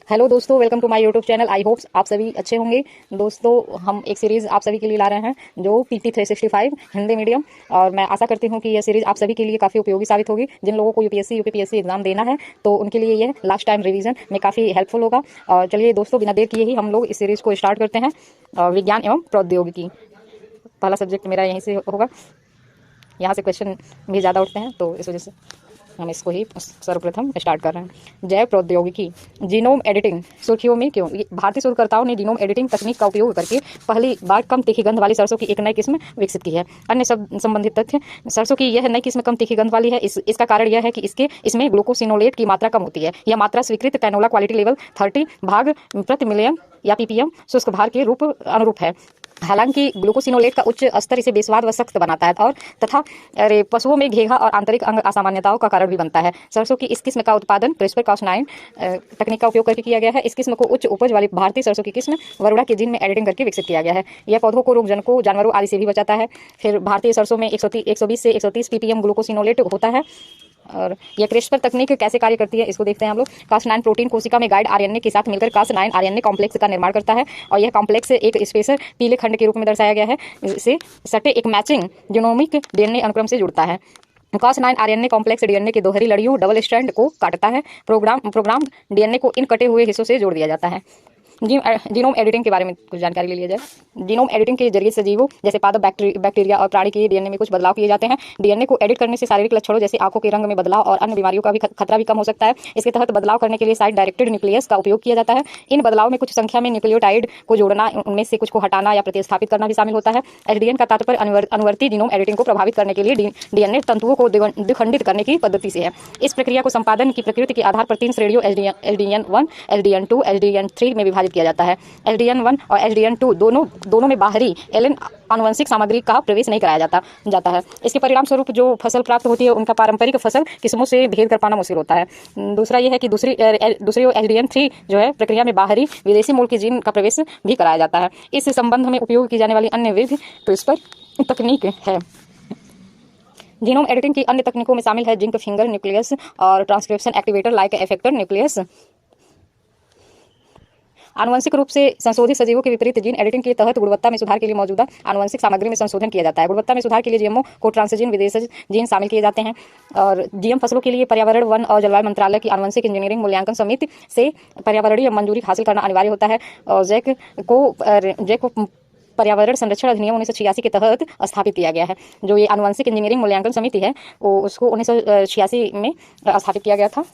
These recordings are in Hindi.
हेलो दोस्तों, welcome to my YouTube channel. I hopes आप सभी अच्छे होंगे। दोस्तों, हम एक सीरीज़ आप सभी के लिए ला रहे हैं जो PT 365 हिंदी मीडियम, और मैं आशा करती हूँ कि यह सीरीज़ आप सभी के लिए काफ़ी उपयोगी साबित होगी। जिन लोगों को UPSC UPPSC एग्जाम देना है तो उनके लिए यह लास्ट टाइम रिवीजन में काफ़ी हेल्पफुल होगा। और चलिए दोस्तों, बिना देर किए ही हम लोग इस सीरीज़ को स्टार्ट करते हैं। विज्ञान एवं प्रौद्योगिकी पहला सब्जेक्ट मेरा यहीं से होगा। यहाँ से क्वेश्चन भी ज़्यादा उठते हैं तो इस वजह से हम इसको ही सर्वप्रथम स्टार्ट कर रहे हैं। जैव प्रौद्योगिकी, जीनोम एडिटिंग सुर्खियों में क्यों? भारतीय शोधकर्ताओं ने जीनोम एडिटिंग तकनीक का उपयोग करके पहली बार कम तीखी गंध वाली सरसों की एक नई किस्म विकसित की है। अन्य सब संबंधित तथ्य, सरसों की यह नई किस्म कम तीखी गंध वाली है। इसका कारण यह है कि इसमें ग्लूकोसिनोलेट की मात्रा कम होती है। यह मात्रा स्वीकृत कैनोला क्वालिटी लेवल 30 भाग प्रति मिलियन या ppm शुष्क भार के रूप अनुरूप है। हालांकि ग्लूकोसिनोलेट का उच्च स्तर इसे बेस्वाद व सख्त बनाता है और तथा पशुओं में घेघा और आंतरिक अंग असामान्यताओं का कारण भी बनता है। सरसों की इस किस्म का उत्पादन CRISPR-Cas9 तकनीक का उपयोग करके किया गया है। इस किस्म को उच्च उपज वाली भारतीय सरसों की किस्म वरुणा के जीन में एडिटिंग करके विकसित किया गया है। यह पौधों को रोगजनकों, जानवरों आदि से भी बचाता है। फिर भारतीय सरसों में 120 से 130 ppm ग्लूकोसिनोलेट होता है। और यह CRISPR तकनीक कैसे कार्य करती है इसको देखते हैं हम लोग। Cas9 प्रोटीन कोशिका में गाइड RNA के साथ मिलकर Cas9 RNA कॉम्प्लेक्स का निर्माण करता है और यह कॉम्प्लेक्स एक स्पेसर पीले खंड के रूप में दर्शाया गया है। इसे सटे एक मैचिंग जीनोमिक DNA अनुक्रम से जुड़ता है। Cas9 RNA कॉम्प्लेक्स DNA की दोहरी लड़ियों डबल स्ट्रैंड को काटता है। प्रोग्राम DNA को इन कटे हुए हिस्सों से जोड़ दिया जाता है। जीनोम एडिटिंग के बारे में कुछ जानकारी ले लिया जाए। जीनोम एडिटिंग के जरिए सजीवों जैसे पादप, बैक्टीरिया और प्राणी के DNA में कुछ बदलाव किए जाते हैं। DNA को एडिट करने से शारीरिक लक्षणों जैसे आंखों के रंग में बदलाव और अन्य बीमारियों का भी खतरा भी कम हो सकता है। इसके तहत बदलाव करने के लिए साइड डायरेक्टेड न्यूक्लियस का उपयोग किया जाता है। इन बदलाव में कुछ संख्या में न्यूक्लियोटाइड को जोड़ना, उनमें से कुछ को हटाना या प्रतिस्थापित करना भी शामिल होता है। SDN का तात्पर्य अनुवर्ती जीनोम एडिटिंग को प्रभावित करने के लिए DNA तंतुओं को द्विखंडित करने की पद्धति से है। इस प्रक्रिया को संपादन की प्रकृति के आधार पर 3 श्रेणियों LDN1, LDN2, LDN3 में विभाजित किया जाता है। LDN1 और LDN2 दोनों में बाहरी एलन आनुवंशिक सामग्री का प्रवेश नहीं कराया जाता है। इसके परिणाम स्वरूप जो फसल प्राप्त होती है उनका पारंपरिक फसल किस्मों से भेद कर पाना मुश्किल होता है। दूसरा यह है कि दूसरी LDN3 जो है प्रक्रिया में बाहरी विदेशी मूल के जीन का प्रवेश भी कराया जाता है। इस संबंध में उपयोग की जाने वाली अन्य विधि CRISPR तकनीक है। जीनोम एडिटिंग की अन्य तकनीकों में शामिल है जिंक फिंगर न्यूक्लियस और transcription activator like effector nucleus. आनुवंशिक रूप से संशोधित सजीवों के विपरीत जीन एडिटिंग के तहत गुणवत्ता में सुधार के लिए मौजूदा आनुवंशिक सामग्री में संशोधन किया जाता है। गुणवत्ता में सुधार के लिए GMO को ट्रांसजीन विदेशज जीन शामिल किए जाते हैं। और GM फसलों के लिए पर्यावरण, वन और जलवायु मंत्रालय की आनुवंशिक इंजीनियरिंग मूल्यांकन समिति से पर्यावरणीय मंजूरी हासिल करना अनिवार्य होता है। और जैक को पर्यावरण संरक्षण अधिनियम 1986 के तहत स्थापित किया गया है। जो ये आनुवंशिक इंजीनियरिंग मूल्यांकन समिति है उसको 1986 में स्थापित किया गया था।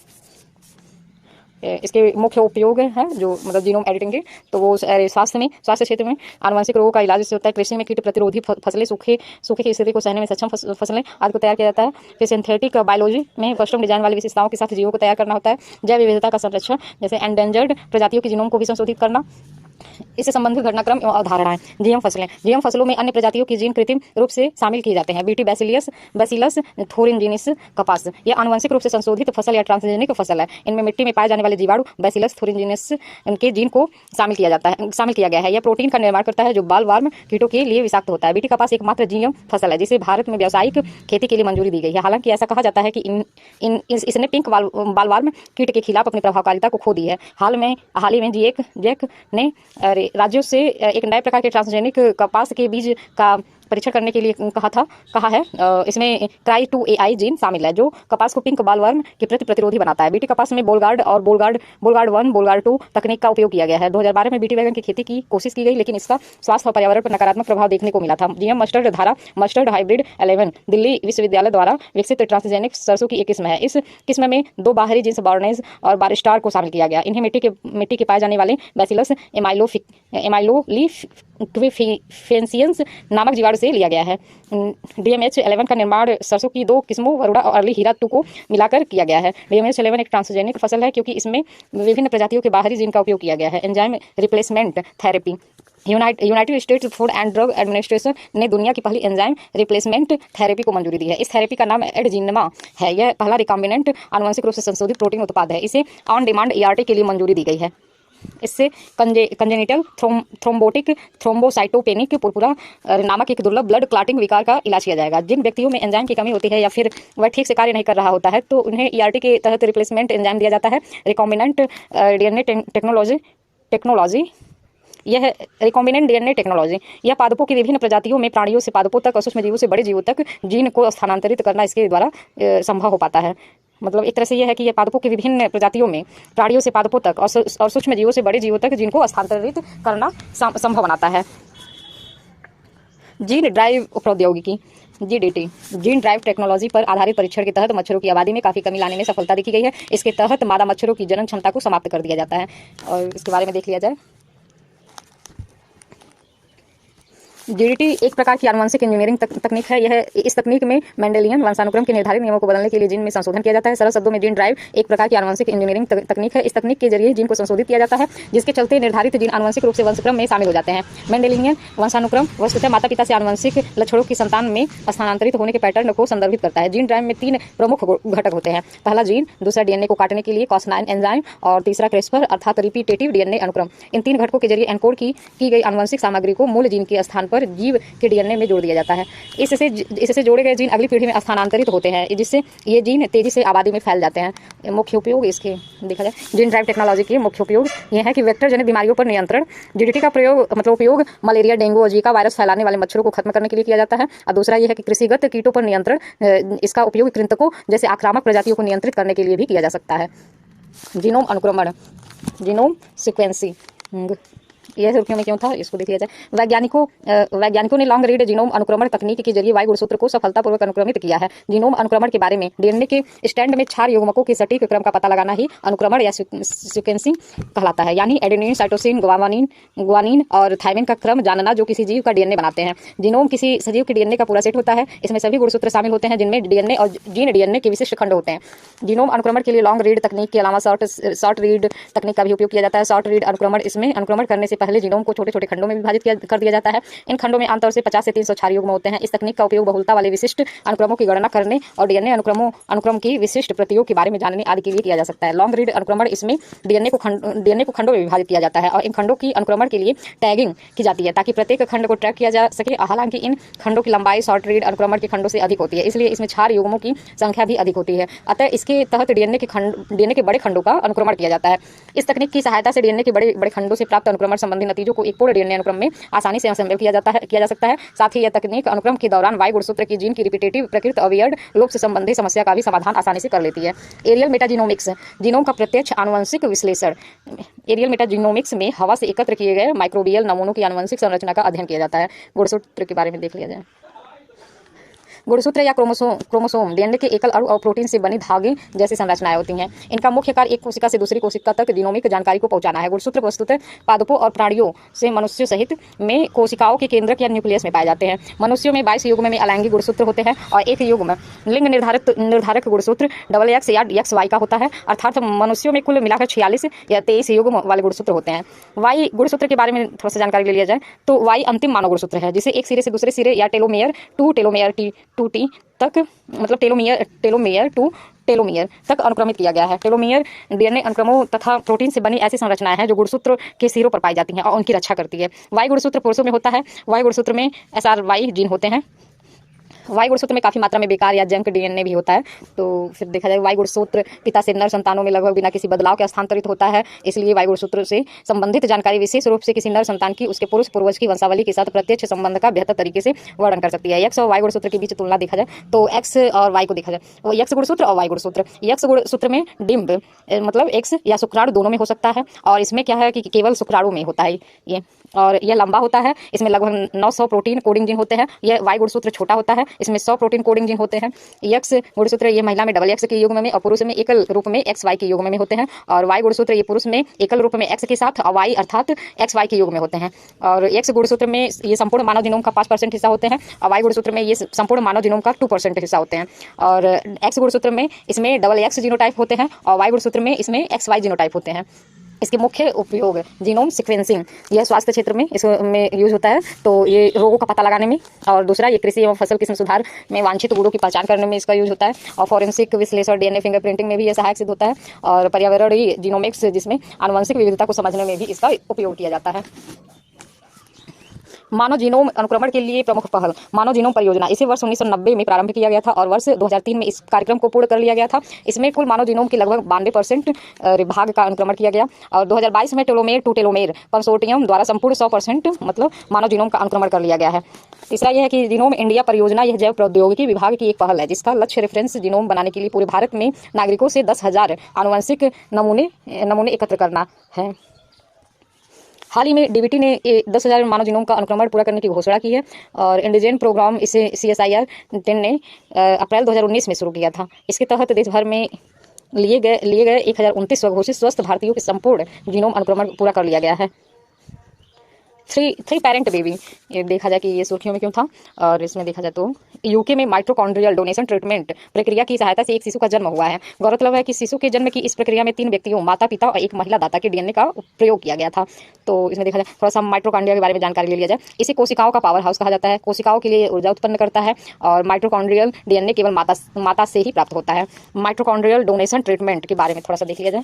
इसके मुख्य उपयोग हैं जो मतलब जीनोम एडिटिंग के, तो वो स्वास्थ्य क्षेत्र में आनुवंशिक रोगों का इलाज होता है। कृषि में कीट प्रतिरोधी फसलें, सूखे की स्थिति को सहने में सक्षम फसलें आदि को तैयार किया जाता है। फिर सिंथेटिक बायोलॉजी में कस्टम डिजाइन वाली विशेषताओं के साथ जीवों को तैयार करना होता है। जैव विविधता का संरक्षण जैसे एंडेंजर्ड प्रजातियों के जीनोम को भी संशोधित करना। इससे संबंधित घटनाक्रम एवं अवधारणाएं। जीएम फसलों में अन्य प्रजातियों के जीन कृत्रिम रूप से शामिल किए जाते हैं। BT बैसिलस थोरिनजिनिस कपास, यह आनुवंशिक रूप से संशोधित फसल या ट्रांसजेनिक फसल है। इनमें मिट्टी में पाए जाने वाले जीवाणु बैसिलस थोरिनजिनिस के जीन को शामिल किया गया है। यह प्रोटीन का निर्माण करता है जो बालवार्म कीटों के लिए विषाक्त होता है। BT कपास एकमात्र जीएम फसल है जिसे भारत में व्यावसायिक खेती के लिए मंजूरी दी गई है। हालांकि ऐसा कहा जाता है कि इसने पिंक बालवार्म कीट के खिलाफ अपनी प्रभावकारिता को खो दी है। हाल ही में जैक ने राज्यों से एक नए प्रकार के ट्रांसजेनिक कपास के बीज का परीक्षण करने के लिए कहा है। इसमें Cry2AI जीन शामिल है जो कपास को पिंक बालवर्म के प्रति प्रतिरोधी बनाता है। BT कपास में बोलगार्ड 1, बोलगार्ड 2 तकनीक का उपयोग किया गया है। 2012 में BT वैगन की खेती की कोशिश की गई लेकिन इसका स्वास्थ्य और पर्यावरण पर नकारात्मक प्रभाव देखने को मिला था। GM मस्टर्ड हाइब्रिड 11 दिल्ली विश्वविद्यालय द्वारा विकसित ट्रांसजेनिक सरसों की एक किस्म है। इस किस्म में 2 बाहरी जीन्स बार्नेज और बारिस्टार को शामिल किया गया। इन्हें मिट्टी के पाए जाने वाले बैसिलस एमाइलोलिफेंसियंस नामक जीवाणु से लिया गया है। DMH11 का निर्माण सरसों की 2 किस्मों वरुणा और अर्ली हीरा 2 को मिलाकर किया गया है। DMH11 एक ट्रांसजेनिक फसल है क्योंकि इसमें विभिन्न प्रजातियों के बाहरी जीन का उपयोग किया गया है। Enzyme replacement therapy, United states food and drug administration ने दुनिया की पहली एंजाइम रिप्लेसमेंट थेरेपी को मंजूरी दी है। इस थेरेपी का नाम एडजिनमा है। यह पहला रिकॉम्बिनेंट आनुवंशिक रूप से संशोधित प्रोटीन उत्पाद है। इसे ऑन डिमांड ERT के लिए मंजूरी दी गई है। इससे कंजेनिटल थ्रोम्बोटिक थ्रोम्बोसाइटोपेनिक पुरपुरा नामक एक दुर्लभ ब्लड क्लॉटिंग विकार का इलाज किया जाएगा। जिन व्यक्तियों में एंजाइम की कमी होती है या फिर वह ठीक से कार्य नहीं कर रहा होता है तो उन्हें ईआरटी के तहत रिप्लेसमेंट एंजाइम दिया जाता है। रिकॉम्बिनेंट डीएनए टेक्नोलॉजी यह रिकॉम्बिनेंट डीएनए टेक्नोलॉजी यह पादपों की विभिन्न प्रजातियों में प्राणियों से पादपों तक और सूक्ष्म जीवों से बड़े जीवों तक जीन को स्थानांतरित करना इसके द्वारा संभव हो पाता है। मतलब एक तरह से यह है कि यह पादपों की विभिन्न प्रजातियों में प्राणियों से पादपों तक और सूक्ष्म जीवों से बड़े जीवों तक जीन को स्थानांतरित करना संभव बनाता है। जीन ड्राइव प्रौद्योगिकी जीडीटी जीन ड्राइव टेक्नोलॉजी पर आधारित परीक्षण के तहत मच्छरों की आबादी में काफ़ी कमी लाने में सफलता देखी गई है। इसके तहत मादा मच्छरों की जनन क्षमता को समाप्त कर दिया जाता है और इसके बारे में देख लिया जाए। जीडीटी एक प्रकार की आनुवंशिक इंजीनियरिंग तकनीक है। यह इस तकनीक में मेंडेलियन वंशानुक्रम के निर्धारित नियमों को बदलने के लिए जीन में संशोधन किया जाता है। सरल शब्दों में जीन ड्राइव एक प्रकार की आनुवंशिक इंजीनियरिंग तकनीक है। इस तकनीक के जरिए जीन को संशोधित किया जाता है जिसके चलते निर्धारित जीन आनुवंशिक रूप से वंशक्रम में शामिल हो जाते हैं। मेंडेलियन वंशानुक्रम वस्तुतः माता पिता से आनुवंशिक लक्षणों की संतान में स्थानांतरित होने के पैटर्न को संदर्भित करता है। जीन ड्राइव में 3 प्रमुख घटक होते हैं। पहला जीन, दूसरा डीएनए को काटने के लिए Cas9 एंजाइम और तीसरा क्रिस्पर अर्थात रिपीटेटिव डीएनए अनुक्रम। इन 3 घटकों के जरिए एनकोड की गई आनुवंशिक सामग्री को मूल जीन के स्थान पर जीव के डीएनए में जोड़ दिया जाता है। इससे जोड़े गए जीन अगली पीढ़ी में स्थानांतरित होते हैं जिससे ये जीन तेजी से आबादी में फैल जाते हैं। मुख्य उपयोग इसके देखा जाए जीन ड्राइव टेक्नोलॉजी के मुख्य उपयोग यह है कि वेक्टर जनित बीमारियों पर नियंत्रण। जीडीटी का उपयोग मलेरिया, डेंगू और जीका वायरस फैलाने वाले मच्छरों को खत्म करने के लिए किया जाता है। और दूसरा यह है कि कृषिगत कीटों पर नियंत्रण। इसका उपयोग कृंतकों जैसे आक्रामक प्रजातियों को नियंत्रित करने के लिए भी किया जा सकता है। जीनोम अनुक्रमण जीनोम सीक्वेंसिंग यह सुर्खियों में क्यों था इसको देख लिया जाए। वैज्ञानिकों ने लॉन्ग रीड जीनोम अनुक्रमण तकनीक के जरिए वाई गुणसूत्र को सफलतापूर्वक अनुक्रमित किया है। जीनोम अनुक्रमण के बारे में डीएनए के स्टैंड में क्षार युग्मकों के सटीक क्रम का पता लगाना ही अनुक्रमण या सीक्वेंसिंग कहलाता है। यानी एडेनिन, साइटोसिन, ग्वानिन और थायमिन का क्रम जानना जो किसी जीव का डीएनए बनाते हैं। जीनोम किसी सजीव के डीएनए का पूरा सेट होता है। इसमें सभी गुणसूत्र शामिल होते हैं जिनमें डीएनए और जीन डीएनए के विशिष्ट खंड होते हैं। जीनोम अनुक्रमण के लिए लॉन्ग रीड तकनीक के अलावा शॉर्ट रीड तकनीक का भी उपयोग किया जाता है। शॉर्ट रीड अनुक्रमण इसमें अनुक्रमण करने से पहले जीनोम को छोटे खंडों में विभाजित कर दिया जाता है। इन खंडों में आमतौर से 50 से 300 क्षार युग्म होते हैं। इस तकनीक का उपयोग बहुलता वाले विशिष्ट अनुक्रमों की गणना करने और डीएनए अनुक्रम की विशिष्ट प्रतियों के बारे में जानने आदि के लिए किया जा सकता है। लॉन्ग रीड अनुक्रमण इसमें डीएनए को खंडों में विभाजित किया जाता है और इन खंडों की अनुक्रमण के लिए टैगिंग की जाती है ताकि प्रत्येक खंड को ट्रैक किया जा सके। हालांकि इन खंडों की लंबाई शॉर्ट रीड अनुक्रमण के खंडों से अधिक होती है, इसलिए इसमें क्षार युग्मों की संख्या भी अधिक होती है। अतः इसके तहत डीएनए के बड़े खंडों का अनुक्रमण किया जाता है। इस तकनीक की सहायता से डीएनए के बड़े खंडों से प्राप्त अनुक्रमण संबंधी नतीजों को एक पूर्ण डीएनए अनुक्रम में आसानी से असेंबल किया जा सकता है। साथ ही यह तकनीक अनुक्रम के दौरान वाई गुणसूत्र की जीन की रिपीटेटिव प्रकृति और वियर्ड लूप से संबंधित समस्या का भी समाधान आसानी से कर लेती है। एरियल मेटाजीनोमिक्स जीनोम का प्रत्यक्ष आनुवंशिक विश्लेषण। एरियल मेटाजीनोमिक्स में हवा से एकत्र किए गए माइक्रोबियल नमूनों की आनुवंशिक संरचना का अध्ययन किया जाता है। गुणसूत्र के बारे में देख लिया जाए। गुणसूत्र या क्रोमोसोम डीएनए के एकल अणु और प्रोटीन से बनी धागे जैसी संरचनाएं होती हैं। इनका मुख्य कार्य एक कोशिका से दूसरी कोशिका तक जीनोमिक जानकारी को पहुंचाना है। गुणसूत्र वस्तुतः पादपों और प्राणियों से मनुष्यों सहित में कोशिकाओं के केंद्रक या न्यूक्लियस में पाए जाते हैं। मनुष्यों में 22 युग्म में अलैंगिक गुणसूत्र होते हैं और एक युग्म लिंग निर्धारक गुणसूत्र XX या XY का होता है। अर्थात मनुष्यों में कुल मिलाकर 46 या 23 युग्म वाले गुणसूत्र होते हैं। वाई गुणसूत्र के बारे में थोड़ा सा जानकारी ले लिया जाए तो वाई अंतिम मानव गुणसूत्र है जिसे एक सिरे से दूसरे सिरे या टेलोमेयर टू टेलोमेयर T तक मतलब टेलोमेयर टू टेलोमियर तक अनुक्रमित किया गया है। टेलोमियर डीएनए अनुक्रमों तथा प्रोटीन से बनी ऐसी संरचनाएं हैं जो गुणसूत्र के सिरों पर पाई जाती हैं और उनकी रक्षा करती है। वाई गुणसूत्र पुरुषों में होता है। वाई गुणसूत्र में SRY जीन होते हैं। वाई गुणसूत्र में काफ़ी मात्रा में बेकार या जंक डीएनए भी होता है। तो फिर देखा जाए वाई गुणसूत्र पिता से नर संतानों में लगभग बिना किसी बदलाव के स्थानांतरित होता है। इसलिए वाई गुणसूत्र से संबंधित जानकारी विशेष रूप से किसी नर संतान की उसके पुरुष पूर्वज की वंशावली के साथ प्रत्यक्ष संबंध का बेहतर तरीके से वर्णन कर सकती है। एक्स और वाई गुणसूत्र के बीच तुलना देखा जाए तो एक्स और वाई को देखा जाए वो एक्स गुणसूत्र और वाई गुणसूत्र। एक्स गुणसूत्र में डिम्ब मतलब एक्स या शुक्राणु दोनों में हो सकता है और इसमें क्या है कि केवल शुक्राणु में होता है ये, और यह लंबा होता है। इसमें लगभग 900 प्रोटीन कोडिंग जीन होते हैं। यह वाई गुणसूत्र छोटा होता है, इसमें 100 प्रोटीन कोडिंग जीन होते हैं। एक्स गुणसूत्र ये महिला में XX के युग्म में और पुरुष में एकल रूप में XY के युग्म में होते हैं। और वाई गुणसूत्र ये पुरुष में एकल रूप में X के साथ और Y अर्थात XY के युग्म में होते हैं। और एक्स गुणसूत्र में ये संपूर्ण मानव जीनोम का 5% हिस्सा होते हैं और वाई गुणसूत्र में ये संपूर्ण मानव जीनोम का 2% हिस्सा होते हैं। और एक्स गुणसूत्र में इसमें XX जीनोटाइप होते हैं और वाई गुणसूत्र में इसमें XY जीनोटाइप होते हैं। इसके मुख्य उपयोग जीनोम सीक्वेंसिंग, यह स्वास्थ्य क्षेत्र में इसमें यूज होता है, तो ये रोगों का पता लगाने में, और दूसरा ये कृषि एवं फसल किस्म सुधार में वांछित गुणों की पहचान करने में इसका यूज होता है, और फॉरेंसिक विश्लेषण डीएनए फिंगरप्रिंटिंग में भी यह सहायक सिद्ध होता है, और पर्यावरणीय जीनोमिक्स जिसमें आनुवंशिक विविधता को समझने में भी इसका उपयोग किया जाता है। मानव जीनोम अनुक्रमण के लिए प्रमुख पहल मानव जीनोम परियोजना, इसे वर्ष 1990 में प्रारंभ किया गया था और वर्ष 2003 में इस कार्यक्रम को पूर्ण कर लिया गया था। इसमें कुल मानव जीनोम के लगभग 92% भाग का अनुक्रमण किया गया, और 2022 में टेलोमेर टू टेलोमेर कंसोर्टियम द्वारा संपूर्ण 100% मतलब मानव जीनोम का अनुक्रमण कर लिया गया है। तीसरा यह है कि जीनोम इंडिया परियोजना, यह जैव प्रौद्योगिकी विभाग की एक पहल है जिसका लक्ष्य रेफरेंस जीनोम बनाने के लिए पूरे भारत में नागरिकों से 10,000 आनुवंशिक नमूने एकत्र करना है। हाल ही में डीबीटी ने 10,000 मानव जीनोम का अनुक्रमण पूरा करने की घोषणा की है, और इंडिजेन प्रोग्राम इसे CSIR 10 ने अप्रैल 2019 में शुरू किया था। इसके तहत देश भर में लिए गए 1029 स्वघोषित स्वस्थ भारतीयों के संपूर्ण जीनोम अनुक्रमण पूरा कर लिया गया है। थ्री पेरेंट बेबी, ये देखा जाए कि ये सुर्खियों में क्यों था, और इसमें देखा जाए तो यूके में माइटोकॉन्ड्रियल डोनेशन ट्रीटमेंट प्रक्रिया की सहायता से एक शिशु का जन्म हुआ है। गौरतलब है कि शिशु के जन्म की इस प्रक्रिया में 3 व्यक्तियों, माता पिता और एक महिला दाता के डीएनए का प्रयोग किया गया था। तो इसमें देखा जाए थोड़ा सा माइटोकॉन्ड्रिया के बारे में जानकारी ले लिया जाए। इसे कोशिकाओं का पावर हाउस कहा जाता है, कोशिकाओं के लिए ऊर्जा उत्पन्न करता है, और माइटोकॉन्ड्रियल डीएनए केवल माता से ही प्राप्त होता है। माइटोकॉन्ड्रियल डोनेशन ट्रीटमेंट के बारे में थोड़ा सा देख लिया जाए।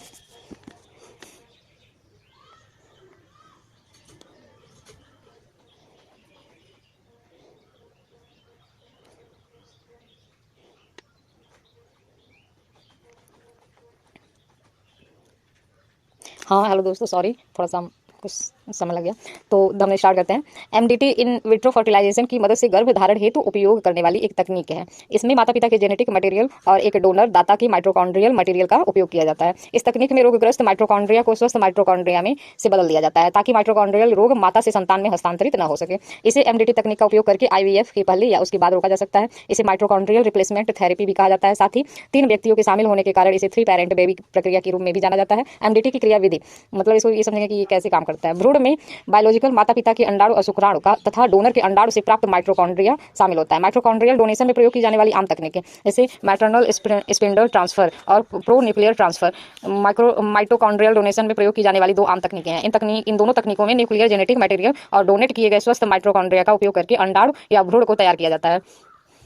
हाँ हेलो दोस्तों, सॉरी थोड़ा सा कुछ समय लग गया, तो हम स्टार्ट करते हैं। एमडीटी इन विट्रो फर्टिलाइजेशन की मदद से गर्भ धारण हेतु उपयोग करने वाली एक तकनीक है। इसमें माता पिता के जेनेटिक मटेरियल और एक डोनर दाता की माइटोकॉन्ड्रियल मटेरियल का उपयोग किया जाता है। इस तकनीक में रोगग्रस्त माइटोकॉन्ड्रिया को स्वस्थ माइटोकॉन्ड्रिया में से बदल दिया जाता है ताकि माइटोकॉन्ड्रियल रोग माता से संतान में हस्तांतरित न हो सके। इसे एमडीटी तकनीक का उपयोग करके IVF के पहले या उसके बाद रोका जा सकता है। इसे माइटोकॉन्ड्रियल रिप्लेसमेंट थेरेपी भी कहा जाता है। साथ ही 3 व्यक्तियों के शामिल होने के कारण इसे 3 पेरेंट बेबी प्रक्रिया के रूप में भी जाना जाता है। एमडीटी की क्रिया विधि, मतलब इसको ये समझेंगे कि ये कैसे काम करता है। भ्रूण में बायोलॉजिकल माता पिता के अंडाणु और शुक्राणु का तथा डोनर के अंडाणु से प्राप्त माइटोकॉन्ड्रिया शामिल होता है। माइटोकॉन्ड्रियल डोनेशन में प्रयोग की जाने वाली आम तकनीकें जैसे मैटरनल स्पिंडल ट्रांसफर और pro nuclear transfer. Mitochondrial donation में प्रयोग की जाने वाली 2 आम तकनीकें हैं। इन दोनों तकनीकों में न्यूक्लियर जेनेटिक मटेरियल और डोनेट किए गए स्वस्थ माइटोकॉन्ड्रिया का उपयोग करके अंडाणु या भ्रूण को तैयार किया जाता है।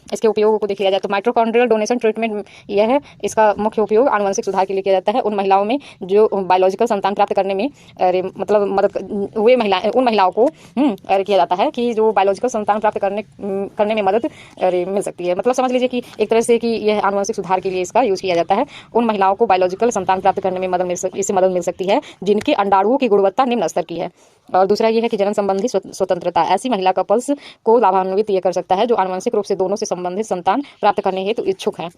इसके उपयोगों को देख लिया जाए तो माइटोकॉन्ड्रियल डोनेशन ट्रीटमेंट यह है, इसका मुख्य उपयोग आनुवंशिक सुधार के लिए किया जाता है। उन महिलाओं में जो बायोलॉजिकल संतान प्राप्त करने में मतलब मदद उन महिलाओं को किया जाता है कि जो बायोलॉजिकल संतान प्राप्त करने में मदद मिल सकती है। मतलब समझ लीजिए कि एक तरह से कि यह आनुवंशिक सुधार के लिए इसका यूज किया जाता है। उन महिलाओं को बायोलॉजिकल संतान प्राप्त करने में इससे मदद मिल सकती है जिनके अंडाणुओं की गुणवत्ता निम्न स्तर की है। और दूसरा यह है कि जनन संबंधी स्वतंत्रता, ऐसी महिला कपल्स को लाभान्वित यह कर सकता है जो आनुवंशिक रूप से दोनों से संबंधित संतान प्राप्त करने हेतु इच्छुक हैं।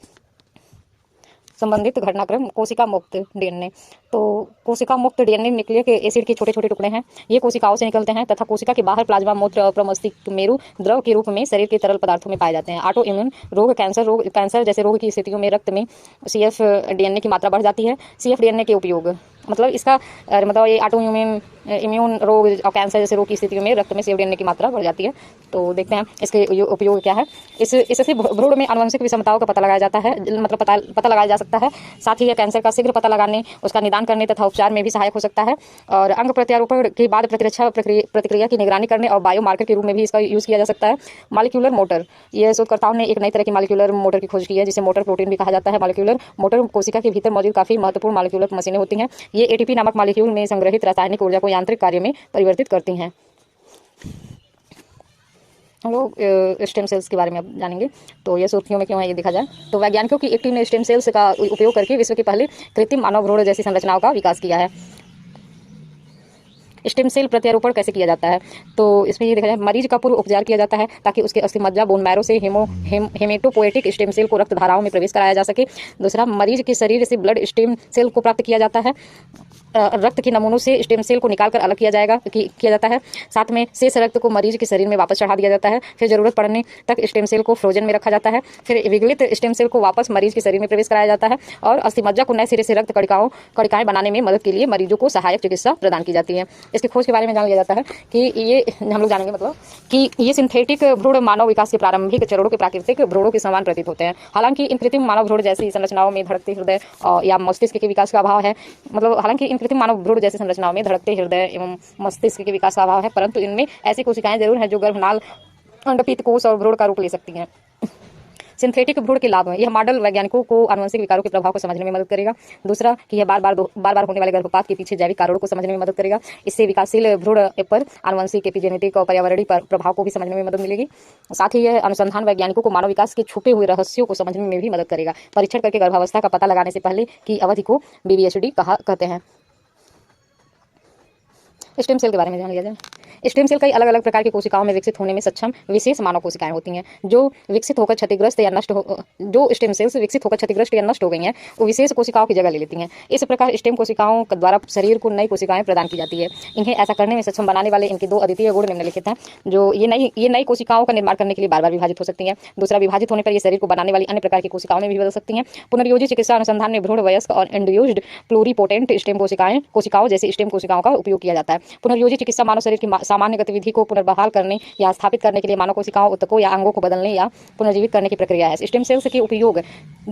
संबंधित घटनाक्रम कोशिका मुक्त डीएनए, तो कोशिका मुक्त डीएनए न्यूक्लिक एसिड के छोटे छोटे टुकड़े हैं। ये कोशिकाओं से निकलते हैं तथा कोशिका के बाहर प्लाज्मा, मूत्र और प्रमस्तिष्क मेरु द्रव के रूप में शरीर के तरल पदार्थों में पाए जाते हैं। ऑटो इम्यून रोग, कैंसर जैसे रोग की स्थितियों में रक्त में CF डीएनए की मात्रा बढ़ जाती है। CF डीएनए के उपयोग, मतलब इसका मतलब ये ऑटो इम्यून रोग और कैंसर जैसे रोग की स्थितियों में रक्त में CF डीएनए की मात्रा बढ़ जाती है। तो देखते हैं इसके उपयोग क्या है। इससे भ्रूण में आनुवंशिक विषमताओं का पता लगाया जाता है, मतलब पता लगाया जा सकता है। साथ ही यह कैंसर का शीघ्र पता लगाने, उसका निदान करने तथा उपचार में भी सहायक हो सकता है। और अंग प्रत्यारोपण के बाद प्रतिरक्षा प्रतिक्रिया की निगरानी करने और बायोमार्कर के रूप में भी इसका यूज किया जा सकता है। मॉलिक्यूलर मोटर, ये शोधकर्ताओं ने एक नई तरह की मॉलिक्यूलर मोटर की खोज की है जिसे मोटर प्रोटीन भी कहा जाता है। मॉलिक्यूलर मोटर कोशिका के भीतर मौजूद काफी महत्वपूर्ण मॉलिक्यूलर मशीनें होती हैं। ये ATP नामक मॉलिक्यूल में संग्रहित रासायनिक ऊर्जा को यांत्रिक कार्य में परिवर्तित करती हैं। हम लोग स्टेम सेल्स के बारे में अब जानेंगे। तो ये सुर्खियों में क्यों है ये देखा जाए तो वैज्ञानिकों की एक टीम ने स्टेम सेल्स का उपयोग करके विश्व के पहले कृत्रिम मानव भ्रूण जैसी संरचनाओं का विकास किया है। स्टेम सेल प्रत्यारोपण कैसे किया जाता है तो इसमें ये देखा जाए, मरीज का पूर्व उपचार किया जाता है ताकि उसके अस्थि मज्जा, बोन मैरो से हेमेटोपोएटिक स्टेम सेल को रक्त धाराओं में प्रवेश कराया जा सके। दूसरा, मरीज के शरीर से ब्लड स्टेम सेल को प्राप्त किया जाता है। रक्त के नमूनों से स्टेम सेल को निकालकर अलग किया जाता है। साथ में शेष रक्त को मरीज के शरीर में वापस चढ़ा दिया जाता है। फिर जरूरत पड़ने तक स्टेम सेल को फ्रोजन में रखा जाता है। फिर विगलित स्टेम सेल को वापस मरीज के शरीर में प्रवेश कराया जाता है और अस्थि मज्जा को नए सिरे से रक्त कणिकाएं बनाने में मदद के लिए मरीजों को सहायक चिकित्सा प्रदान की जाती है। इसकी खोज के बारे में जान लिया जाता है कि ये हम लोग जानेंगे मतलब कि ये सिंथेटिक भ्रूण मानव विकास के प्रारंभिक चरणों के प्राकृतिक भ्रूणों के समान प्रतीत होते हैं। हालांकि इन कृत्रिम मानव भ्रूण जैसी संरचनाओं में धड़कते हृदय या मस्तिष्क के विकास का अभाव है। मतलब हालांकि इन कृत्रिम मानव भ्रूण जैसी संरचनाओं में धड़कते हृदय एवं मस्तिष्क के विकास का अभाव है, परंतु इनमें ऐसी कोशिकाएं जरूर हैं जो गर्भनाल, अंडपित कोष और भ्रूण का रूप ले सकती हैं। सिंथेटिक भ्रूण के लाभ हैं। यह मॉडल वैज्ञानिकों को आनुवंशिक विकारों के प्रभाव को समझने में मदद करेगा। दूसरा कि यह बार बार होने वाले गर्भपात के पीछे जैविक कारणों को समझने में मदद करेगा। इससे विकासशील भ्रूण पर आनुवंशिक, एपिजेनेटिक और पर्यावरणीय प्रभाव को भी समझने में मदद मिलेगी। साथ ही यह अनुसंधान वैज्ञानिकों को मानव विकास के छुपे हुए रहस्यों को समझने में भी मदद करेगा। परीक्षण करके गर्भावस्था का पता लगाने से पहले की अवधि को BBHD कहते हैं। स्टेम सेल के बारे में जान लिया जाए। स्टेम सेल कई अलग अलग प्रकार की कोशिकाओं में विकसित होने में सक्षम विशेष मानव कोशिकाएं होती हैं जो विकसित होकर क्षतिग्रस्त या नष्ट हो जो स्टेम सेल्स विकसित होकर क्षतिग्रस्त या नष्ट हो गई हैं, वो विशेष कोशिकाओं की जगह ले लेती हैं। इस प्रकार स्टेम कोशिकाओं द्वारा शरीर को नई कोशिकाएं प्रदान की जाती है। इन्हें ऐसा करने में सक्षम बनाने वाले इनके 2 अद्वितीय गुण निम्नलिखित हैं, जो ये नई कोशिकाओं का निर्माण करने के लिए बार बार विभाजित हो सकती हैं। दूसरा, विभाजित होने पर ये शरीर को बनाने वाली अन्य प्रकार की कोशिकाओं में भी बदल सकती हैं। पुनर्योजी चिकित्सा अनुसंधान में भ्रूण, वयस्क और इंड्यूस्ड प्लूरिपोटेंट स्टेम कोशिकाओं जैसी स्टेम कोशिकाओं का उपयोग किया जाता है। पुनर्योजी चिकित्सा मानव शरीर की सामान्य गतिविधि को पुनर्बहाल करने या स्थापित करने के लिए मानव कोशिकाओं, ऊतकों या अंगों को बदलने या पुनर्जीवित करने की प्रक्रिया है। स्टेम सेल्स के उपयोग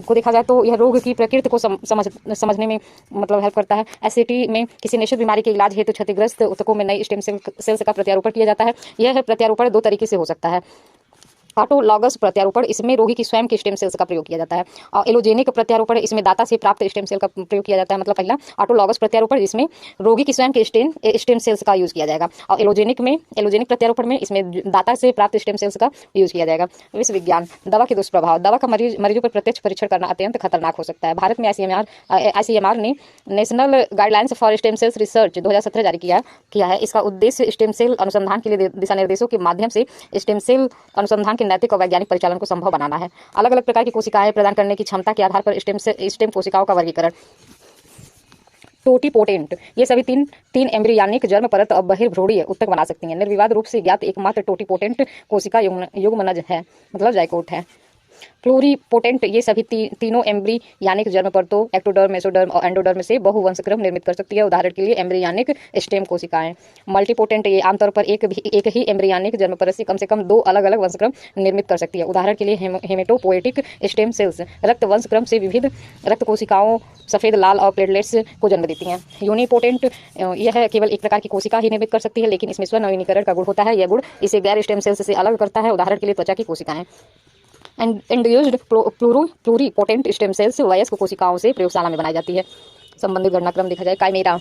को देखा जाए तो यह रोग की प्रकृति को समझने में मतलब हेल्प करता है। एससीटी में किसी निश्चित बीमारी के इलाज हेतु क्षतिग्रस्त ऊतकों में नई स्टेम सेल्स का प्रत्यारोपण किया जाता है। यह प्रत्यारोपण 2 तरीके से हो सकता है। ऑटोलॉगस प्रत्यारोपण, इसमें रोगी की स्वयं की स्टेम सेल्स का प्रयोग किया जाता है। और एलोजेनिक प्रत्यारोपण, इसमें दाता से प्राप्त स्टेम सेल का प्रयोग किया जाता है। मतलब पहला ऑटोलॉगस प्रत्यारोपण, जिसमें रोगी की स्वयं के स्टेम सेल्स का यूज किया जाएगा। और एलोजेनिक प्रत्यारोपण में इसमें दाता से प्राप्त स्टेम सेल्स का यूज किया जाएगा। विश्व विज्ञान, दवा के दुष्प्रभाव। दवा का मरीजों पर प्रत्यक्ष परीक्षण करना अत्यंत खतरनाक हो सकता है। भारत में ICMR ने national guidelines for stem cells research 2017 जारी किया है। इसका उद्देश्य स्टेम सेल अनुसंधान के लिए दिशा निर्देशों के माध्यम से स्टेम सेल अनुसंधान के नैतिक और वैज्ञानिक परिचालन को संभव बनाना है। अलग अलग प्रकार की कोशिकाएं प्रदान करने की क्षमता के आधार पर स्टेम कोशिकाओं का वर्गीकरण। टोटीपोटेंट, ये सभी तीन एम्ब्रियानिक जर्म परत और बहिर्भ्रूणीय ऊतक बना सकती हैं। निर्विवाद रूप से ज्ञात एकमात्र टोटीपोटेंट कोशिका युग्मनज है, मतलब जाइगोट है। प्लूरिपोटेंट, ये सभी तीनों एम्ब्रियानिक जर्म परतों, एक्टोडर्म, मेसोडर्म और एंडोडर्म से बहुवंशक्रम निर्मित कर सकती है। उदाहरण के लिए एम्ब्रियानिक स्टेम कोशिकाएं। मल्टीपोटेंट, ये आमतौर पर एक ही एम्ब्रियानिक जर्म परत से कम दो अलग अलग वंशक्रम निर्मित कर सकती है। उदाहरण के लिए हेमेटोपोएटिक स्टेम सेल्स रक्त वंशक्रम से विविध रक्त कोशिकाओं, सफेद, लाल और प्लेटलेट्स को जन्म देती हैं। यूनिपोटेंट, यह केवल एक प्रकार की कोशिका ही निर्मित कर सकती है, लेकिन इसमें स्वनवीनीकरण का गुण होता है। यह गुण इसे गैर स्टेम सेल्स से अलग करता है। उदाहरण के लिए त्वचा की कोशिकाएं। इंड्यूस्ड प्लूरिपोटेंट स्टेम सेल्स वयस्क कोशिकाओं से प्रयोगशाला में बनाई जाती है। संबंधित घटनाक्रम देखा जाए। काइमेरा,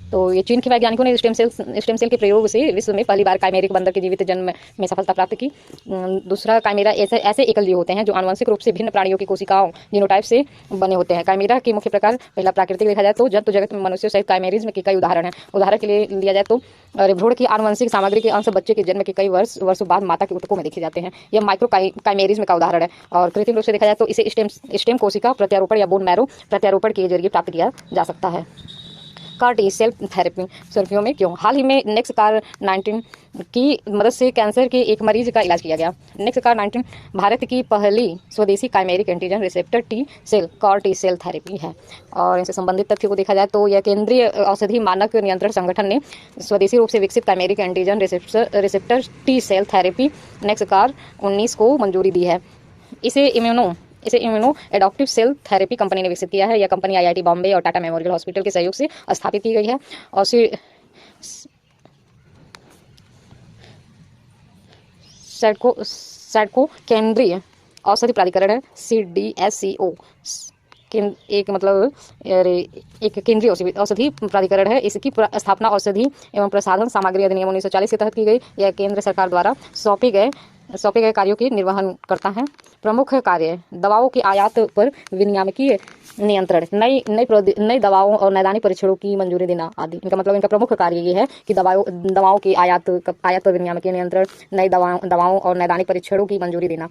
तो ये चीन के वैज्ञानिकों ने स्टेम सेल के प्रयोग से विश्व में पहली बार काइमेरिक बंदर के जीवित जन्म में सफलता प्राप्त की। दूसरा, काइमेरा ऐसे एकल जीव होते हैं जो आनुवंशिक रूप से भिन्न प्राणियों की कोशिकाओं, जीनोटाइप से बने होते हैं। काइमेरा के मुख्य प्रकार, पहला प्राकृतिक देखा जाए तो जंतु जगत में मनुष्य सहित काइमेरिज्म के कई उदाहरण हैं। उदाहरण के लिए लिया जाए तो भ्रूण की आनुवंशिक सामग्री के अंश बच्चे के जन्म के कई वर्षों बाद माता के ऊतकों में देखे जाते हैं। यह माइक्रो काइमेरिज्म का उदाहरण है। और कृत्रिम रूप से देखा जाए तो इसे स्टेम कोशिका प्रत्यारोपण या बोन मैरो प्रत्यारोपण के जरिए प्राप्त किया जा सकता है। CAR T सेल थेरेपी सर्दियों में क्यों? हाल ही में NextCAR19 की मदद से कैंसर के एक मरीज का इलाज किया गया। NextCAR19 भारत की पहली स्वदेशी chimeric antigen receptor T cell CAR T cell therapy है। और इनसे संबंधित तथ्य को देखा जाए तो यह केंद्रीय औषधि मानक नियंत्रण संगठन ने स्वदेशी रूप से विकसित chimeric antigen receptor T cell therapy NextCAR19 को मंजूरी दी है। इसे immuno adoptive cell therapy company ने विकसित किया है। यह कंपनी IIT बॉम्बे और टाटा मेमोरियल हॉस्पिटल के सहयोग से स्थापित की गई है। और सैडको केंद्रीय औषधि प्राधिकरण है, CDSCO एक केंद्रीय औषधि प्राधिकरण है। इसकी स्थापना औषधि एवं प्रसाधन सामग्री अधिनियम 1940 के तहत की गई। यह केंद्र सरकार द्वारा सौंपे गए कार्यों के निर्वहन करता है। प्रमुख कार्य, दवाओं की आयात पर विनियामकीय नियंत्रण, नई दवाओं और नैदानिक परीक्षणों की मंजूरी देना आदि। इनका मतलब इनका प्रमुख कार्य ये है कि दवाओं की आयात पर विनियामकीय नियंत्रण, नई दवाओं और नैदानिक परीक्षणों की मंजूरी देना।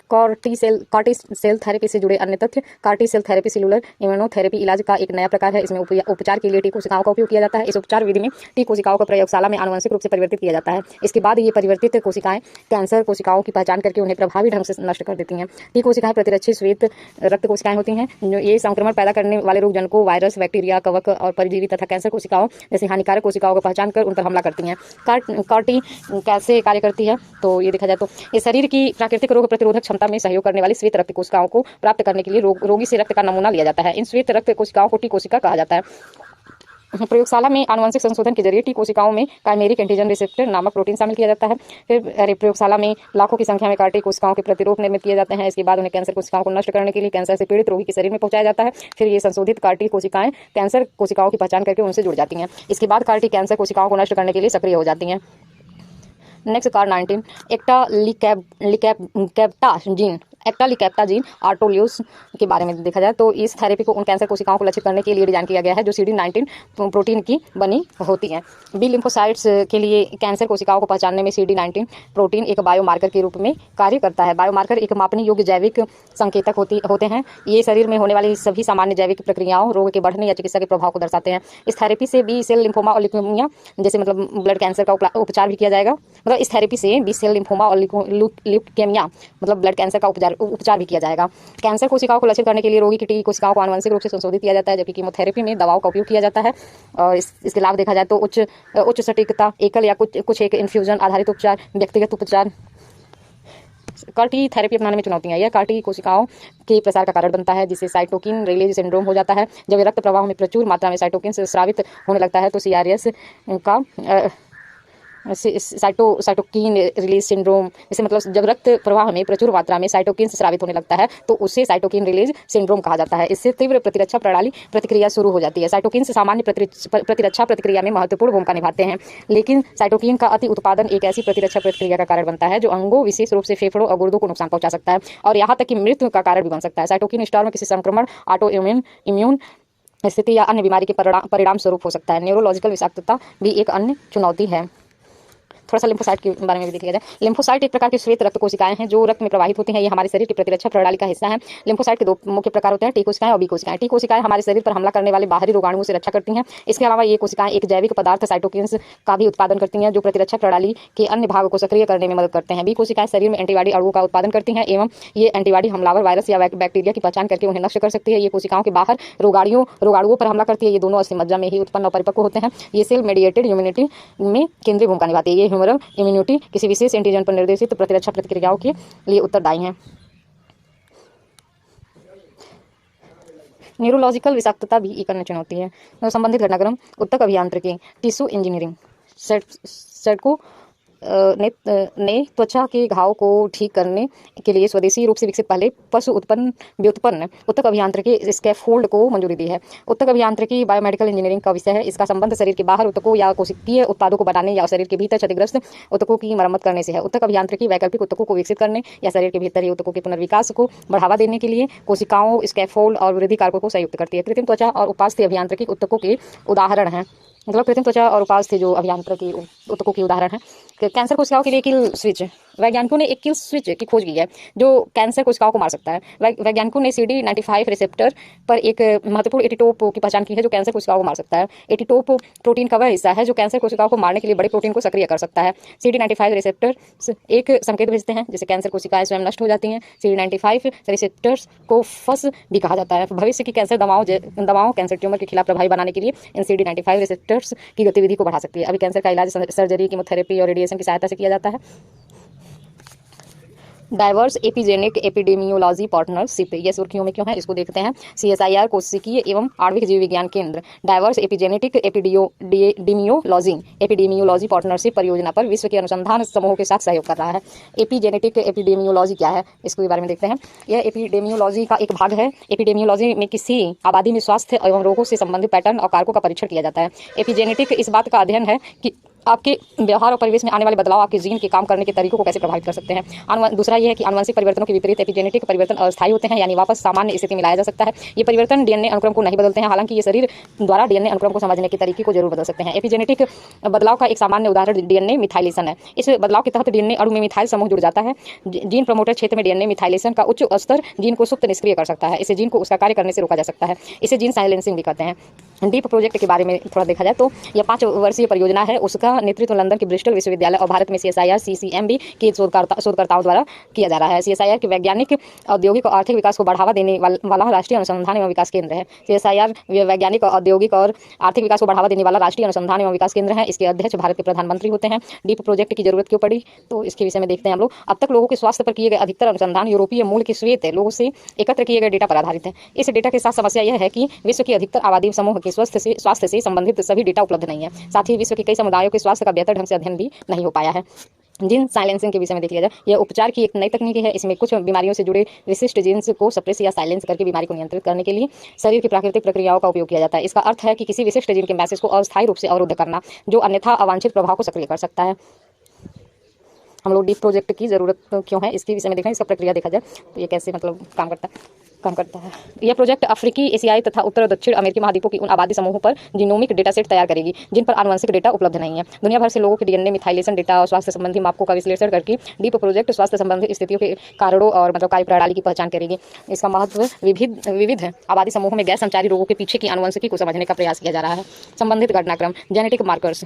कार्टी सेल थेरेपी से जुड़े अन्य तथ्य। CAR T cell therapy cellular immunotherapy इलाज का एक नया प्रकार है। इसमें उपचार के लिए टी कोशिकाओं का उपयोग किया जाता है। इस उपचार विधि में टी कोशिकाओं को प्रयोगशाला में आनुवंशिक रूप से परिवर्तित किया जाता है। इसके बाद ये परिवर्तित कोशिकाएं कैंसर कोशिकाओं की पहचान करके उन्हें प्रभावी ढंग से नष्ट कर देती हैं। टी कोशिकाएं प्रतिरक्षी श्वेत रक्त कोशिकाएं होती हैं जो ये संक्रमण पैदा करने वाले रोगजनकों, वायरस, बैक्टीरिया, कवक और परजीवी तथा कैंसर कोशिकाओं जैसे हानिकारक कोशिकाओं को पहचान कर उन पर हमला करती हैं। कार्टी कैसे कार्य करती है तो ये देखा जाए तो ये शरीर की प्राकृतिक रोग प्रतिरोधक क्षमता में सहयोग करने वाली श्वेत रक्त कोशिकाओं को प्राप्त करने के लिए रोगी से रक्त का नमूना लिया जाता है। इन श्वेत रक्त कोशिकाओं को टी कोशिका कहा जाता है। प्रयोगशाला में आनुवंशिक संशोधन के जरिए टी कोशिकाओं में काइमेरिक एंटीजन रिसेप्टर नामक प्रोटीन शामिल किया जाता है। फिर प्रयोगशाला में लाखों की संख्या में कार्टी कोशिकाओं के प्रतिरूप निर्मित किए जाते हैं। इसके बाद उन्हें कैंसर कोशिकाओं को नष्ट करने के लिए कैंसर से पीड़ित रोगी के शरीर में पहुंचाया जाता है। फिर ये संशोधित कार्टी कोशिकाएं कैंसर कोशिकाओं की पहचान करके उनसे जुड़ जाती हैं। इसके बाद कार्टी कैंसर कोशिकाओं को नष्ट करने के लिए सक्रिय हो जाती हैं। नेक्स्ट कार 19 एक्टालिकैप्टा जीन आर्टोल्यूस के बारे में देखा जाए तो इस थेरेपी को उन कैंसर कोशिकाओं को लक्षित करने के लिए डिजाइन किया गया है जो CD19 प्रोटीन की बनी होती हैं। बी लिम्फोसाइट्स के लिए कैंसर कोशिकाओं को पहचानने में CD19 प्रोटीन एक बायोमार्कर के रूप में कार्य करता है। बायोमार्कर एक मापने योग्य जैविक संकेतक होते हैं। ये शरीर में होने वाली सभी सामान्य जैविक प्रक्रियाओं, रोग के बढ़ने या चिकित्सा के प्रभाव को दर्शाते हैं। इस थेरेपी से बी सेल लिम्फोमा और ल्यूकेमिया जैसे मतलब ब्लड कैंसर का उपचार भी किया जाएगा। मतलब इस थेरेपी से बी सेल लिम्फोमा और ल्यूकेमिया मतलब ब्लड कैंसर का उपचार भी किया जाएगा। कैंसर कोशिकाओं को लक्षित करने के लिए रोगी की टी कोशिकाओं को आनुवंशिक रूप से संशोधित किया जाता है, जबकि कीमोथेरेपी में दवाओं का उपयोग किया जाता है। और इसके लाभ देखा जाए तो उच्च सटीकता, एकल या कुछ एक इन्फ्यूजन आधारित उपचार, व्यक्तिगत उपचार। कार्टी थेरेपी अपनाने में चुनौतियां। यह कार्टी कोशिकाओं के प्रसार का कारण बनता है जिससे साइटोकिन रिलीज सिंड्रोम हो जाता है। जब रक्त प्रवाह में प्रचुर मात्रा में साइटोकिन स्रावित होने लगता है तो CRS का साइटोकिन रिलीज सिंड्रोम, इससे मतलब जब रक्त प्रवाह में प्रचुर मात्रा में साइटोकिन स्रावित होने लगता है तो उसे साइटोकिन रिलीज सिंड्रोम कहा जाता है। इससे तीव्र प्रतिरक्षा प्रणाली प्रतिक्रिया शुरू हो जाती है। साइटोकिन सामान्य प्रतिरक्षा प्रतिक्रिया में महत्वपूर्ण भूमिका निभाते हैं, लेकिन साइटोकिन का अति उत्पादन एक ऐसी प्रतिरक्षा प्रतिक्रिया का कारण बनता है जो अंगों, विशेष रूप से फेफड़ों और गुर्दों को नुकसान पहुंचा सकता है और यहाँ तक कि मृत्यु का कारण भी बन सकता है। साइटोकिन स्टॉर्म किसी संक्रमण, ऑटो इम्यून स्थिति या अन्य बीमारी के परिणाम स्वरूप हो सकता है। न्यूरोलॉजिकल विषाक्तता भी एक अन्य चुनौती है। थोड़ा सा लिम्फोसाइट के बारे में भी देख लिया जाए। लिम्फोसाइट एक प्रकार की श्वेत रक्त कोशिकाएं हैं जो रक्त में प्रवाहित होती हैं। ये हमारे शरीर की प्रतिरक्षा प्रणाली का हिस्सा है। लिम्फोसाइट के दो मुख्य प्रकार होते हैं, टी कोशिकाएं और बी कोशिकाएं। टी कोशिकाएं हमारे शरीर पर हमला करने वाले बाहरी रोगाणुओं से रक्षा करती हैं। इसके अलावा ये कोशिकाएं एक जैविक पदार्थ साइटोकिन्स का भी उत्पादन करती हैं जो प्रतिरक्षा प्रणाली के अन्य भागों को सक्रिय करने में मदद करते हैं। बी कोशिकाएं शरीर में एंटीबॉडी अणुओं का उत्पादन करती हैं एवं ये एंटीबॉडी हमलावर वायरस या बैक्टीरिया की पहचान करके उन्हें नष्ट कर सकती है। ये कोशिकाओं के बाहर रोगाणुओं पर हमला करती है। ये दोनों अस्थिमज्जा में ही उत्पन्न और परिपक्व होते हैं। ये सेल मेडिएटेड इम्यूनिटी में केंद्रीय भूमिका निभाती है। ये ह्यूमरल इम्यूनिटी किसी विशेष एंटीजन पर निर्देशित प्रतिरक्षा प्रतिक्रियाओं के लिए उत्तरदायी हैं। न्यूरोलॉजिकल विषाक्तता भी एक अन्य चुनौती है। संबंधित घटनाक्रम: उत्तक अभियांत्रिकी, टिश्यू इंजीनियरिंग, सड़कों ने त्वचा के घाव को ठीक करने के लिए स्वदेशी रूप से विकसित पहले पशु व्युत्पन्न उत्तक अभियांत्रिकी स्कैफोल्ड को मंजूरी दी है। उत्तक अभियांत्रिकी बायोमेडिकल इंजीनियरिंग का विषय है। इसका संबंध शरीर के बाहर उत्तकों या कोशिकीय उत्पादों को बनाने या शरीर के भीतर क्षतिग्रस्त उत्तकों की मरम्मत करने से है। उत्तक अभियांत्रिकी वैकल्पिक उत्तकों को विकसित करने या शरीर के भीतर ही उत्तकों के पुनर्विकास को बढ़ावा देने के लिए कोशिकाओं, स्कैफोल्ड और वृद्धि कारकों को संयुक्त करती है। कृत्रिम त्वचा और उपास्थि अभियांत्रिकी उत्तकों के उदाहरण हैं। मतलब कृत्रिम त्वचा और उपास्थि जो अभियांत्रिकी उत्तकों की उदाहरण है। कैंसर कोशिकाओं के लिए किल स्विच, वैज्ञानिकों ने एक किल स्विच की खोज की है जो कैंसर कोशिकाओं को मार सकता है। वैज्ञानिकों ने CD95 रिसेप्टर पर एक महत्वपूर्ण एटीटोप की पहचान की है जो कैंसर कोशिकाओं को मार सकता है। एटीटोप प्रोटीन का वह हिस्सा है जो कैंसर कोशिकाओं को मारने के लिए बड़े प्रोटीन को सक्रिय कर सकता है। CD95 रिसेप्टर एक संकेत भेजते हैं जिससे कैंसर कोशिकाएं स्वयं नष्ट हो जाती हैं। CD95 रिसेप्टर्स को फस भी कहा जाता है। भविष्य की कैंसर दवाओं कैंसर ट्यूमर के खिलाफ प्रभावी बनाने के लिए इन CD95 रिसेप्टर्स की गतिविधि को बढ़ा सकती है। अभी कैंसर का इलाज सर्जरी, कीमोथेरेपी और रेडिएशन की सहायता से किया जाता है। डाइवर्स एपिजेनिक एपिडेमियोलॉजी पार्टनरशिप, ये सुर्खियों में क्यों है इसको देखते हैं। CSIR कोशिकीय एवं आणविक जीव विज्ञान केंद्र डाइवर्स एपिजेनेटिक एपिडेमियोलॉजी पार्टनरशिप परियोजना पर विश्व के अनुसंधान समूहों के साथ सहयोग कर रहा है। एपिजेनेटिक एपिडेमियोलॉजी क्या है इसके बारे में देखते हैं। यह एपिडेमियोलॉजी का एक भाग है। एपिडेमियोलॉजी में किसी आबादी में स्वास्थ्य एवं रोगों से संबंधित पैटर्न और कारकों का परीक्षण किया जाता है। एपिजेनेटिक इस बात का अध्ययन है कि आपके व्यवहार और परिवेश में आने वाले बदलाव आपके जीन के काम करने के तरीकों को कैसे प्रभावित कर सकते हैं। दूसरा ये है कि आनुवंशिक परिवर्तनों के विपरीत एपिजेनेटिक परिवर्तन अस्थायी होते हैं, यानी वापस सामान्य स्थिति में लाया जा सकता है। ये परिवर्तन डीएनए अनुक्रम को नहीं बदलते हैं, हालांकि ये शरीर द्वारा डीएनए अनुक्रम को समझने के तरीके को जरूर बदल सकते हैं। एपिजेनेटिक बदलाव का एक सामान्य उदाहरण डीएनए मिथाइलेशन है। इस बदलाव के तहत डीएनए अणु में मिथाइल समूह जुड़ जाता है। जीन प्रमोटर क्षेत्र में डीएनए मिथाइलेशन का उच्च स्तर जीन को सुप्त निष्क्रिय कर सकता है। इसे जीन को उसका कार्य करने से रोका जा सकता है। इसे जीन साइलेंसिंग भी कहते हैं। डीप प्रोजेक्ट के बारे में थोड़ा देखा जाए तो यह 5 वर्षीय परियोजना है। उसका नेतृत्व लंदन के ब्रिस्टल विश्वविद्यालय और भारत में CSIR CCMB के शोधकर्ताओं द्वारा किया जा रहा है। CSIR के वैज्ञानिक, औद्योगिक और आर्थिक विकास को बढ़ावा देने वाला राष्ट्रीय अनुसंधान एवं विकास केंद्र है। CSIR वैज्ञानिक, औद्योगिक और आर्थिक विकास को बढ़ावा देने वाला राष्ट्रीय अनुसंधान एवं विकास केंद्र है। इसके अध्यक्ष भारत के प्रधानमंत्री होते हैं। डीप प्रोजेक्ट की जरूरत क्यों पड़ी, तो इसके विषय में देखते हैं हम लोग। अब तक लोगों के स्वास्थ्य पर किए गए अधिकतर अनुसंधान यूरोपीय मूल के श्वेत लोगों से एकत्र किए गए डेटा पर आधारित है। इस डेटा के साथ समस्या यह है कि विश्व की अधिकतर आबादी समूह के स्वास्थ्य से संबंधित सभी डेटा उपलब्ध नहीं है। साथ ही विश्व के कई समुदायों के स्वास्थ्य का बेहतर ढंग से अध्ययन भी नहीं हो पाया है। जीन साइलेंसिंग के विषय में देख लिया जाए, यह उपचार की एक नई तकनीक है। इसमें कुछ बीमारियों से जुड़े विशिष्ट जीन्स को सप्रेस या साइलेंस करके बीमारी को नियंत्रित करने के लिए शरीर की प्राकृतिक प्रक्रियाओं का उपयोग किया जाता है। इसका अर्थ है कि किसी विशिष्ट जीन के मैसेज को अस्थायी रूप से अवरुद्ध करना, जो अन्यथा अवांछित प्रभाव को सक्रिय कर सकता है। हम लोग डीप प्रोजेक्ट की जरूरत क्यों है इसके विषय में देखें। इसका प्रक्रिया देखा जाए तो ये कैसे मतलब काम करता है। यह प्रोजेक्ट अफ्रीकी, एशियाई तथा उत्तर और दक्षिण अमेरिकी महाद्वीपों की उन आबादी समूहों पर जीनोमिक डेटा सेट तैयार करेगी जिन पर आनुवंशिक डेटा उपलब्ध नहीं है। दुनिया भर से लोगों के डीएनए मिथाइलेशन डेटा और स्वास्थ्य संबंधी मापकों का विश्लेषण करके डीप प्रोजेक्ट स्वास्थ्य संबंधी स्थितियों के कारणों और मतलब कार्यप्रणाली की पहचान करेगी। इसका महत्व विविध आबादी समूहों में गैर संचारी रोगों के पीछे की आनुवंशिकी को समझने का प्रयास किया जा रहा है। संबंधित घटनाक्रम, जेनेटिक मार्कर्स।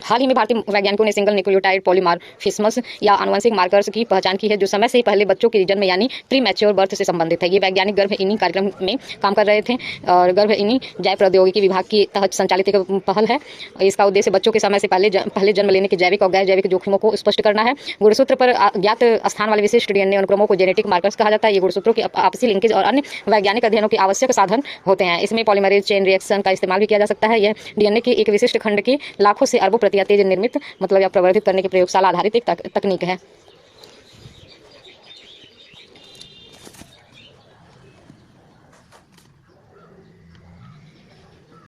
हाल ही में भारतीय वैज्ञानिकों ने सिंगल न्यूक्लियोटाइड पॉलीमॉर्फिज्म्स या आनुवंशिक मार्कर्स की पहचान की है, जो समय से पहले बच्चों के जन्म यानी प्री मैच्योर बर्थ से संबंधित है। ये वैज्ञानिक गर्भइनी कार्यक्रम में काम कर रहे थे और गर्भइनी जैव प्रौद्योगिकी विभाग के तहत संचालित एक पहल है। इसका उद्देश्य बच्चों के समय से पहले जन्म लेने के जैविक और गैर जैविक जोखिमों को स्पष्ट करना है। गुणसूत्र पर ज्ञात स्थान वाले विशिष्ट डीएनए अनुक्रमों को जेनेटिक मार्कर्स कहा जाता है। ये गुणसूत्रों के आपसी लिंकेज और अन्य वैज्ञानिक अध्ययनों के आवश्यक साधन होते हैं। इसमें पॉलीमरेज चेन रिएक्शन का इस्तेमाल भी किया जा सकता है। यह डीएनए के एक विशिष्ट खंड के लाखों से अरबों प्रतियां तेज निर्मित मतलब या प्रवर्धित करने की प्रयोगशाला आधारित एक तकनीक है।